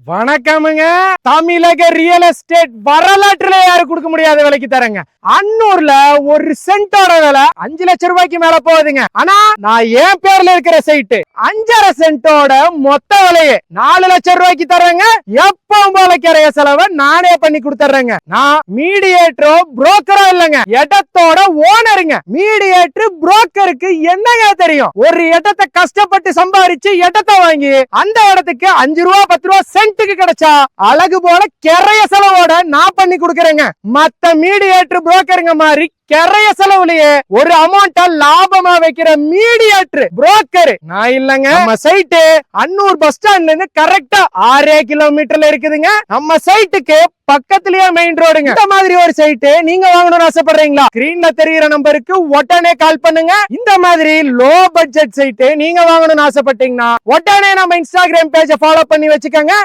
வணக்கமுங்க. தமிழக real estate வரலாற்றுல யாரு கொடுக்க முடியாத விலைக்கு தரங்க. அன்னூர்ல ஒரு சென்டோட விலை 5 லட்சம் ரூபாய்க்கு மேல போகுதுங்க. ஆனா நான் என் பேர்ல இருக்கிற சைட்டு 5.5 சென்டோட மொத்த விலையே 4 லட்சம் ரூபாய்க்கு தர்றேங்க. எப்பவும் போல கிரைய செலவை நானே பண்ணி கொடுத்துறேங்க. நான் மீடியேட்டரோ புரோக்கரோ இல்லைங்க, இடத்தோட ஓனருங்க. மீடியேட்டர் புரோக்கருக்கு என்னங்க தெரியும்? ஒரு இடத்தை கஷ்டப்பட்டு சம்பாரிச்சு இடத்தை வாங்கி அந்த இடத்துக்கு 5 ரூபா 10 ரூபா சென்ட்டுக்கு கிடைச்சா அழகு போல கிரைய செலவோட நான் பண்ணி கொடுக்கறேங்க. மத்த மீடியேட்டர் புரோக்கருங்க மாதிரி கிரைய செலவுலயே ஒரு அமௌண்ட லாபமா வைக்கிற மீடியேட்டர் புரோக்கர் நான் இல்லங்க. நம்ம சைட்டு அன்னூர் பஸ் ஸ்டாண்ட்ல இருந்து கரெக்டா 6 கிலோமீட்டர்ல இருக்குதுங்க. நம்ம சைட்டுக்கு பக்கத்துலயே மெயின் ரோடுங்க. இந்த மாதிரி ஒரு சைட்டு நீங்க வாங்கணும்னு ஆசைப்படுறீங்களா? ஸ்கிரீன்ல தெரியுற நம்பருக்கு உடனே கால் பண்ணுங்க. இந்த மாதிரி லோ பட்ஜெட் சைட்டு நீங்க வாங்கணும்னு ஆசைப்பட்டீங்கன்னா உடனே நம்ம இன்ஸ்டாகிராம் பேஜை ஃபாலோ பண்ணி வச்சுக்கோங்க.